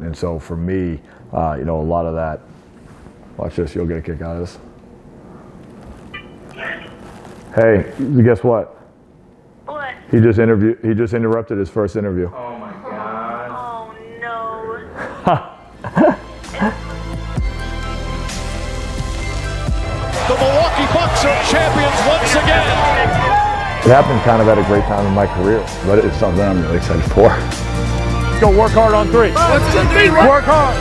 And so for me, a lot of that, watch this, you'll get a kick out of this. Hey, guess what? What? He just interrupted his first interview. Oh my God. Oh no. The Milwaukee Bucks are champions once again. It happened kind of at a great time in my career, but it's something I'm really excited for. Let's go work hard on three. Work hard.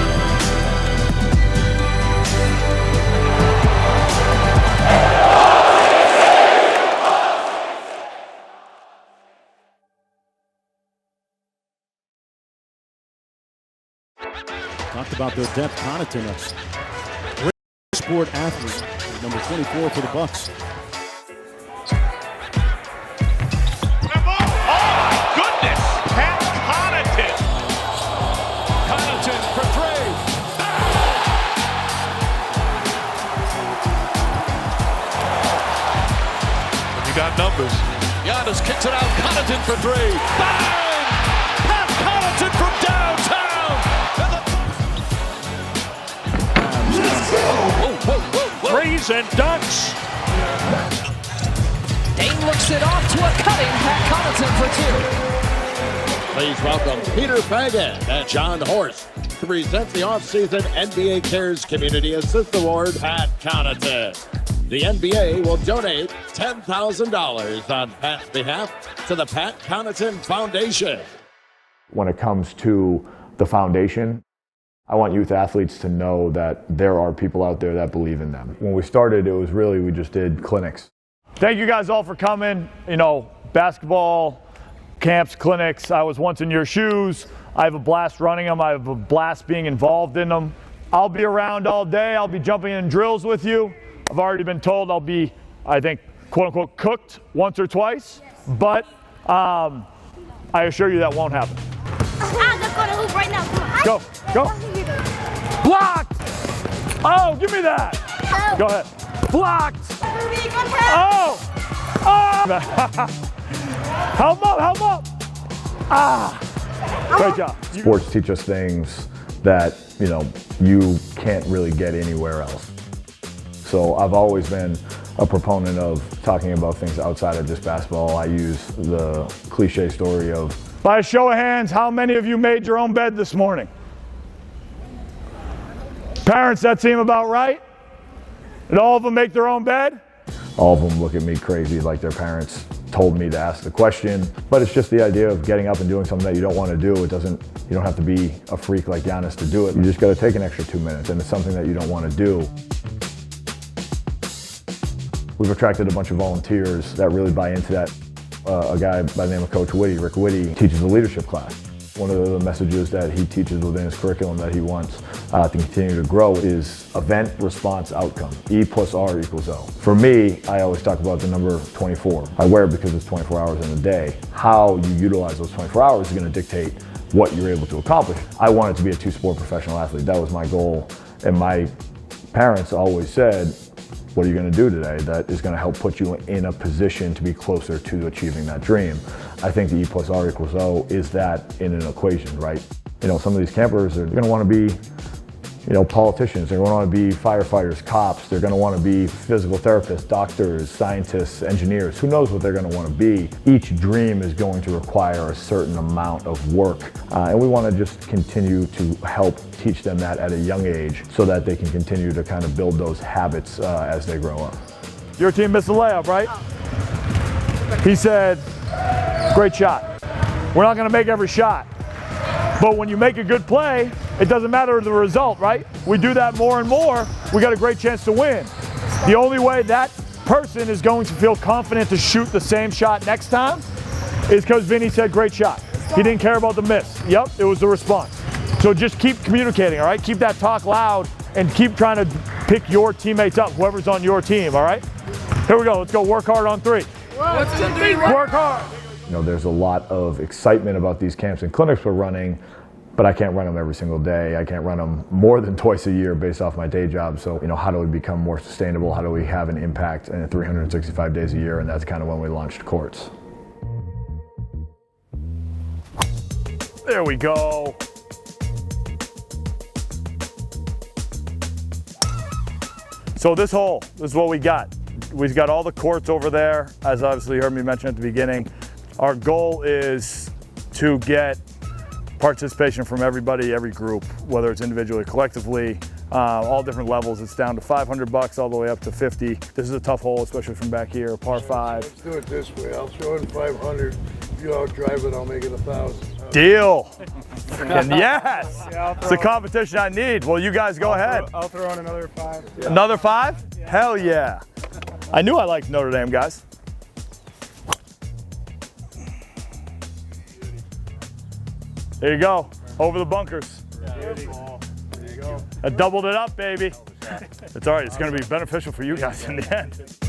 Talked about their depth. Connaughton, a great sport athlete, number 24 for the Bucks. Got numbers. Giannis kicks it out. Connaughton for three. Bang! Pat Connaughton from downtown. Threes and dunks. Dane looks it off to a cutting Pat Connaughton for two. Please welcome Peter Fagan and John Horst to present the offseason NBA Cares Community Assist Award, Pat Connaughton. The NBA will donate $10,000 on Pat's behalf to the Pat Connaughton Foundation. When it comes to the foundation, I want youth athletes to know that there are people out there that believe in them. When we started, we just did clinics. Thank you guys all for coming. Basketball, camps, clinics. I was once in your shoes. I have a blast running them. I have a blast being involved in them. I'll be around all day. I'll be jumping in drills with you. I've already been told I'll be, I think, quote unquote, cooked once or twice, but I assure you that won't happen. I'm just gonna hoop right now. Go. Blocked! Oh, give me that! Go ahead. Blocked! Oh! Help up! Great job. Sports teach us things that, you can't really get anywhere else. So I've always been a proponent of talking about things outside of just basketball. I use the cliche story of, by a show of hands, how many of you made your own bed this morning? Parents, that seem about right? Did all of them make their own bed? all of them look at me crazy like their parents told me to ask the question. But it's just the idea of getting up and doing something that you don't want to do. You don't have to be a freak like Giannis to do it. You just got to take an extra 2 minutes, and it's something that you don't want to do. We've attracted a bunch of volunteers that really buy into that. A guy by the name of Coach Whitty, Rick Whitty, teaches a leadership class. One of the messages that he teaches within his curriculum that he wants to continue to grow is event, response, outcome. E plus R equals O. For me, I always talk about the number 24. I wear it because it's 24 hours in a day. How you utilize those 24 hours is going to dictate what you're able to accomplish. I wanted to be a two-sport professional athlete. That was my goal. And my parents always said, what are you going to do today that is going to help put you in a position to be closer to achieving that dream? I think the E plus R equals O is that in an equation, right? You know, some of these campers are going to want to be, politicians. They're going to want to be firefighters, cops. They're going to want to be physical therapists, doctors, scientists, engineers. Who knows what they're going to want to be? Each dream is going to require a certain amount of work. And we want to just continue to help teach them that at a young age so that they can continue to kind of build those habits as they grow up. Your team missed the layup, right? He said, great shot. We're not going to make every shot. But when you make a good play, it doesn't matter the result, right? We do that more and more, we got a great chance to win. The only way that person is going to feel confident to shoot the same shot next time is because Vinny said great shot. He didn't care about the miss. Yep, it was the response. So just keep communicating, all right? Keep that talk loud and keep trying to pick your teammates up, whoever's on your team, all right? Here we go, let's go work hard on three. Work hard. There's a lot of excitement about these camps and clinics we're running, but I can't run them every single day. I can't run them more than twice a year based off my day job. So, how do we become more sustainable? How do we have an impact in 365 days a year? And that's kind of when we launched Courts. There we go. So this is what we got. We've got all the courts over there, as obviously you heard me mention at the beginning. Our goal is to get participation from everybody, every group, whether it's individually or collectively, all different levels. It's down to $500 all the way up to 50. This is a tough hole, especially from back here, par 5. Let's do it this way. I'll throw in 500. If you outdrive it, I'll make it 1,000. Deal. And yes, it's a competition I need. Well, you guys go ahead. I'll throw in another 5. Yeah. Another 5? Yeah. Hell yeah. I knew I liked Notre Dame, guys. There you go. Over the bunkers. There you go. I doubled it up, baby. It's all right. It's going to be beneficial for you guys in the end.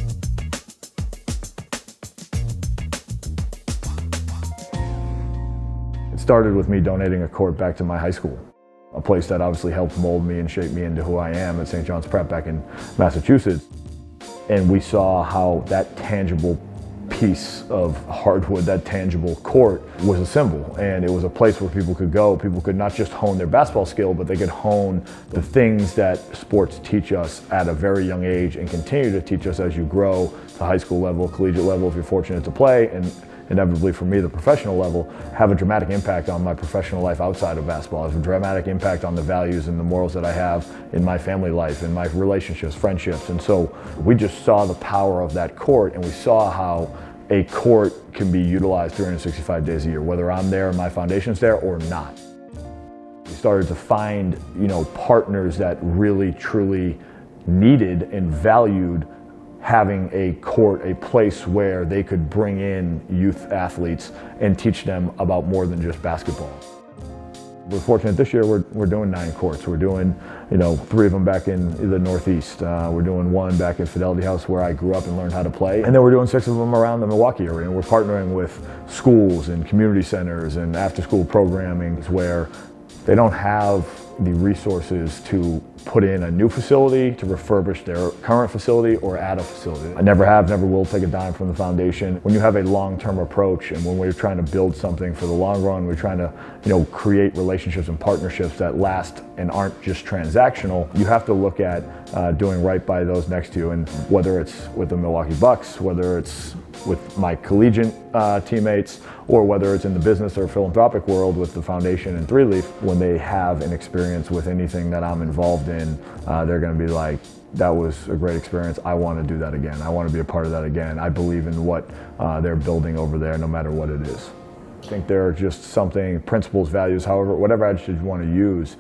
It started with me donating a court back to my high school, a place that obviously helped mold me and shape me into who I am at St. John's Prep back in Massachusetts. And we saw how that tangible piece of hardwood, that tangible court, was a symbol. And it was a place where people could go. People could not just hone their basketball skill, but they could hone the things that sports teach us at a very young age and continue to teach us as you grow to high school level, collegiate level, if you're fortunate to play, and inevitably for me, the professional level, have a dramatic impact on my professional life outside of basketball, have a dramatic impact on the values and the morals that I have in my family life, in my relationships, friendships. And so we just saw the power of that court, and we saw how a court can be utilized 365 days a year, whether I'm there and my foundation's there or not. We started to find, partners that really, truly needed and valued having a court, a place where they could bring in youth athletes and teach them about more than just basketball. We're fortunate this year, we're doing 9 courts. We're doing, 3 of them back in the Northeast. We're doing 1 back at Fidelity House where I grew up and learned how to play. And then we're doing 6 of them around the Milwaukee area. And we're partnering with schools and community centers and after-school programming where they don't have the resources to put in a new facility, to refurbish their current facility, or add a facility. I never have, never will take a dime from the foundation. When you have a long-term approach and when we're trying to build something for the long run, we're trying to create relationships and partnerships that last and aren't just transactional, you have to look at doing right by those next to you. And whether it's with the Milwaukee Bucks, whether it's with my collegiate teammates, or whether it's in the business or philanthropic world with the foundation and Three Leaf, when they have an experience with anything that I'm involved in, they're going to be like, that was a great experience. I want to do that again. I want to be a part of that again. I believe in what they're building over there, no matter what it is. I think there are just something, principles, values, however, whatever adjective you want to use,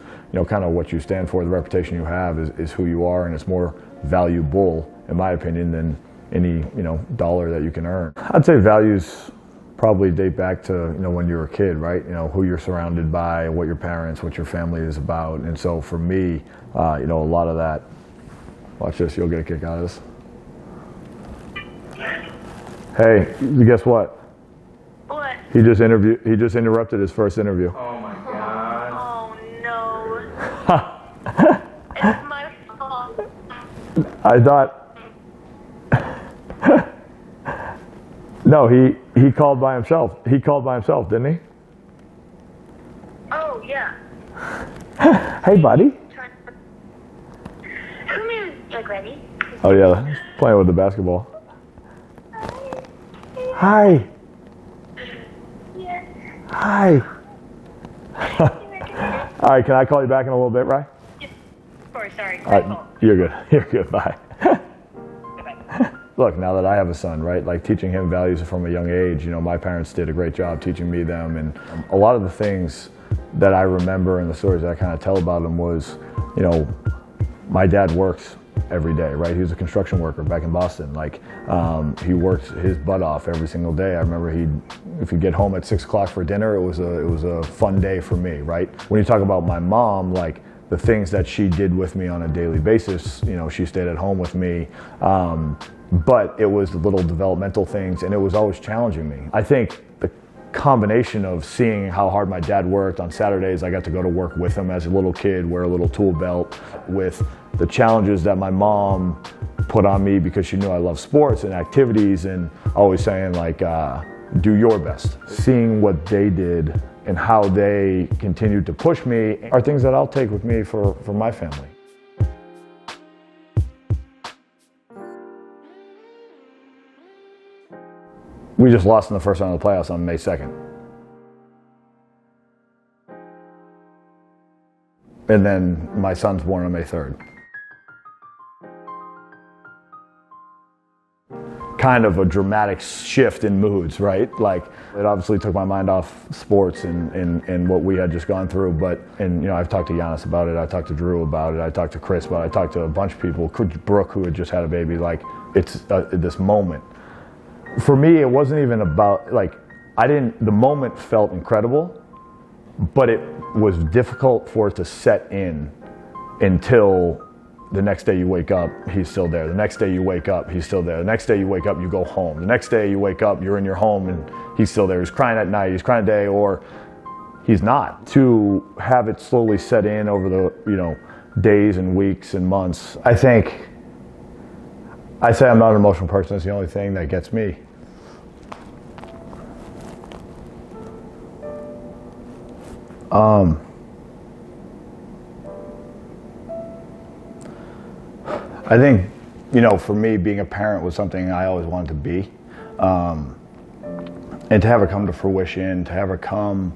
kind of what you stand for, the reputation you have is who you are, and it's more valuable, in my opinion, than any dollar that you can earn. I'd say values probably date back to when you were a kid, right? Who you're surrounded by, what your parents, what your family is about. And so for me, a lot of that. Watch this, you'll get a kick out of this. Hey, guess what? What? He just interrupted his first interview. Oh no. It's my fault. I thought. No, he called by himself. He called by himself, didn't he? Oh yeah. Hey, buddy. Come here, like ready. Oh yeah, playing with the basketball. Hi. Yes. Hi. All right, can I call you back in a little bit, right? Sorry. All right, you're good. You're good. Bye. Look, now that I have a son, right, like teaching him values from a young age, my parents did a great job teaching me them. And a lot of the things that I remember and the stories that I kind of tell about him was, my dad works every day, right? He was a construction worker back in Boston. Like, he worked his butt off every single day. I remember if he'd get home at 6 o'clock for dinner, it was a fun day for me, right? When you talk about my mom, like, the things that she did with me on a daily basis, she stayed at home with me. But it was the little developmental things, and it was always challenging me. I think the combination of seeing how hard my dad worked on Saturdays, I got to go to work with him as a little kid, wear a little tool belt, with the challenges that my mom put on me because she knew I love sports and activities, and always saying like, do your best. Seeing what they did and how they continued to push me are things that I'll take with me for my family. We just lost in the first round of the playoffs on May 2nd. And then my son's born on May 3rd. Kind of a dramatic shift in moods, right? Like, it obviously took my mind off sports and what we had just gone through. But, and you know, I've talked to Giannis about it. I talked to Drew about it. I talked to Chris about it. I talked to a bunch of people. Brooke, who had just had a baby. Like, it's this moment. For me, it wasn't even about, like, the moment felt incredible, but it was difficult for it to set in until the next day you wake up, he's still there. The next day you wake up, he's still there. The next day you wake up, you go home. The next day you wake up, you're in your home and he's still there. He's crying at night, he's crying at day, or he's not. To have it slowly set in over the, you know, days and weeks and months. I think, I say I'm not an emotional person, it's the only thing that gets me. I think, you know, for me, being a parent was something I always wanted to be. And to have it come to fruition, to have it come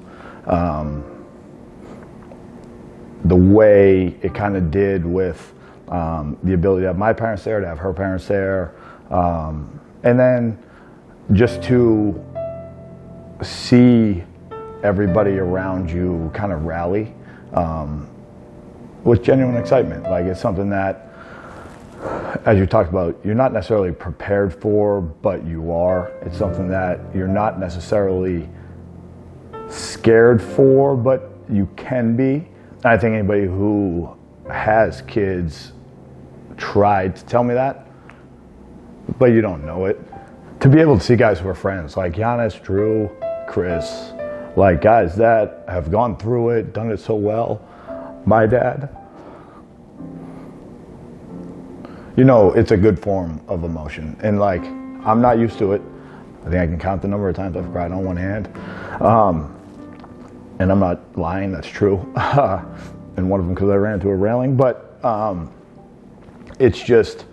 the way it kind of did with the ability to have my parents there, to have her parents there, and then just to see everybody around you kind of rally with genuine excitement. Like, it's something that, as you talked about, you're not necessarily prepared for, but you are. It's something that you're not necessarily scared for, but you can be. I think anybody who has kids tried to tell me that, but you don't know it. To be able to see guys who are friends, like Giannis, Drew, Chris, like guys that have gone through it, done it so well. My dad, you know, it's a good form of emotion. And like, I'm not used to it. I think I can count the number of times I've cried on one hand. And I'm not lying, that's true. And one of them because I ran into a railing. But it's just,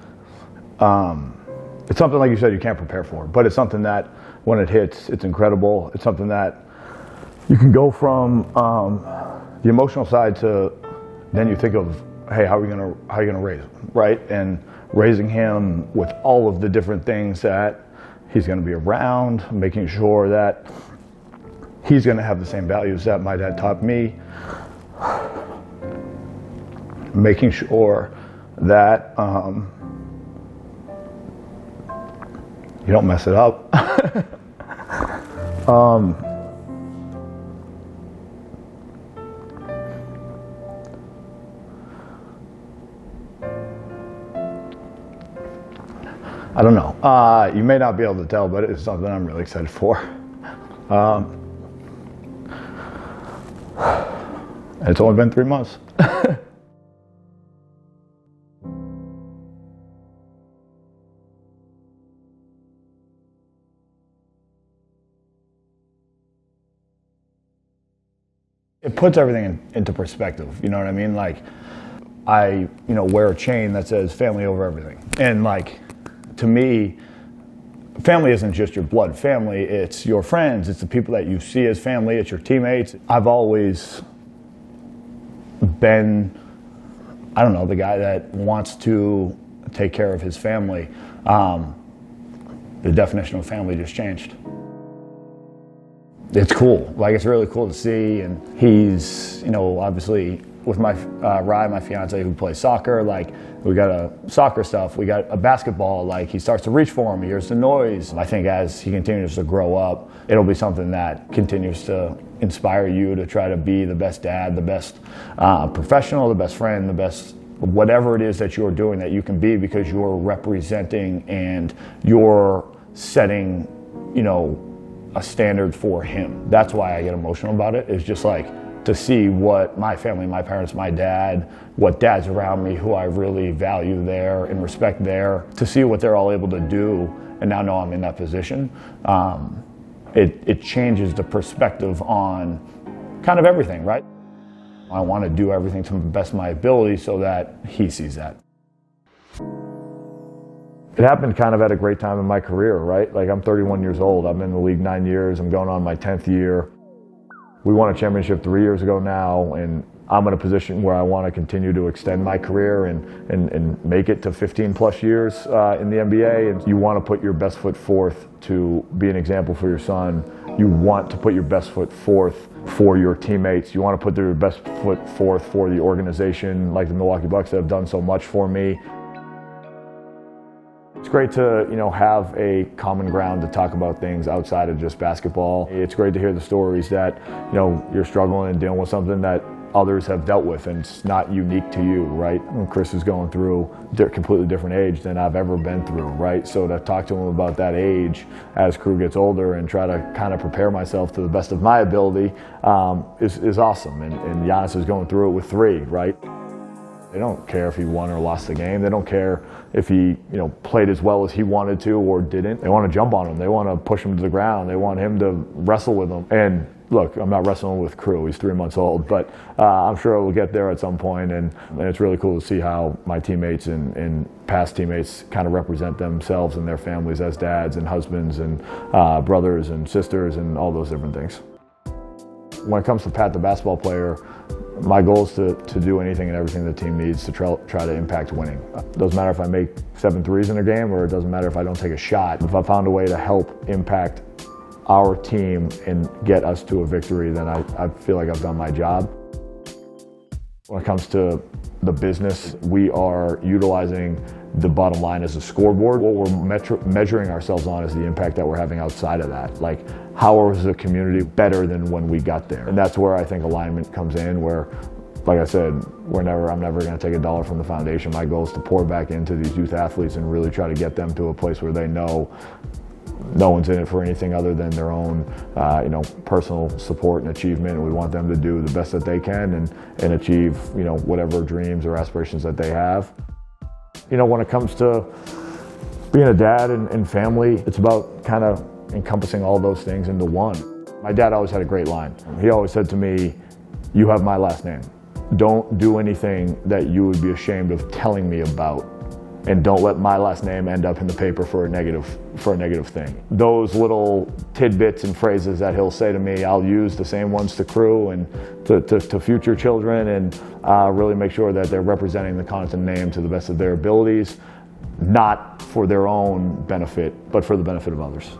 it's something, like you said, you can't prepare for. But it's something that when it hits, it's incredible. It's something that you can go from the emotional side to, then you think of, hey, how are you gonna raise him, right? And raising him with all of the different things that he's gonna be around, making sure that he's gonna have the same values that my dad taught me, making sure that you don't mess it up. I don't know. You may not be able to tell, but it's something I'm really excited for. It's only been 3 months. It puts everything into perspective, you know what I mean? Like, I, wear a chain that says family over everything. And like, to me, family isn't just your blood family, it's your friends, it's the people that you see as family, it's your teammates. I've always been, the guy that wants to take care of his family. The definition of family just changed. It's cool, like it's really cool to see, and he's, obviously with my Rye, my fiance, who plays soccer, like we got a soccer stuff, we got a basketball, like he starts to reach for him, he hears the noise. I think as he continues to grow up, it'll be something that continues to inspire you to try to be the best dad, the best professional, the best friend, the best whatever it is that you're doing that you can be, because you're representing and you're setting, a standard for him. That's why I get emotional about it. It's just like to see what my family, my parents, my dad, what dads around me who I really value there and respect there, to see what they're all able to do, and now know I'm in that position. It changes the perspective on kind of everything, right? I want to do everything to the best of my ability so that he sees that. It happened kind of at a great time in my career, right? Like, I'm 31 years old. I'm in the league 9 years. I'm going on my 10th year. We won a championship 3 years ago now, and I'm in a position where I want to continue to extend my career and make it to 15 plus years in the NBA. And you want to put your best foot forth to be an example for your son. You want to put your best foot forth for your teammates. You want to put your best foot forth for the organization like the Milwaukee Bucks that have done so much for me. It's great to, have a common ground to talk about things outside of just basketball. It's great to hear the stories that, you're struggling and dealing with something that others have dealt with, and it's not unique to you, right? And Chris is going through a completely different age than I've ever been through, right? So to talk to him about that age as Crew gets older and try to kind of prepare myself to the best of my ability is awesome. And Giannis is going through it with 3, right? They don't care if he won or lost the game. They don't care if he, played as well as he wanted to or didn't. They want to jump on him. They want to push him to the ground. They want him to wrestle with them. And look, I'm not wrestling with Crew. He's 3 months old, but I'm sure we'll get there at some point. And it's really cool to see how my teammates and past teammates kind of represent themselves and their families as dads and husbands and brothers and sisters and all those different things. When it comes to Pat, the basketball player, my goal is to do anything and everything the team needs to try to impact winning. It doesn't matter if I make 7 threes in a game, or it doesn't matter if I don't take a shot. If I found a way to help impact our team and get us to a victory, then I feel like I've done my job. When it comes to the business, we are utilizing the bottom line as a scoreboard. What we're measuring ourselves on is the impact that we're having outside of that. Like, how is the community better than when we got there? And that's where I think alignment comes in, where, like I said, I'm never going to take a dollar from the foundation. My goal is to pour back into these youth athletes and really try to get them to a place where they know no one's in it for anything other than their own, personal support and achievement. We want them to do the best that they can and achieve, whatever dreams or aspirations that they have. When it comes to being a dad and family, it's about kind of encompassing all those things into one. My dad always had a great line. He always said to me, "You have my last name. Don't do anything that you would be ashamed of telling me about. And don't let my last name end up in the paper for a negative thing." Those little tidbits and phrases that he'll say to me, I'll use the same ones to Crew and to future children, and really make sure that they're representing the Connaughton name to the best of their abilities, not for their own benefit, but for the benefit of others.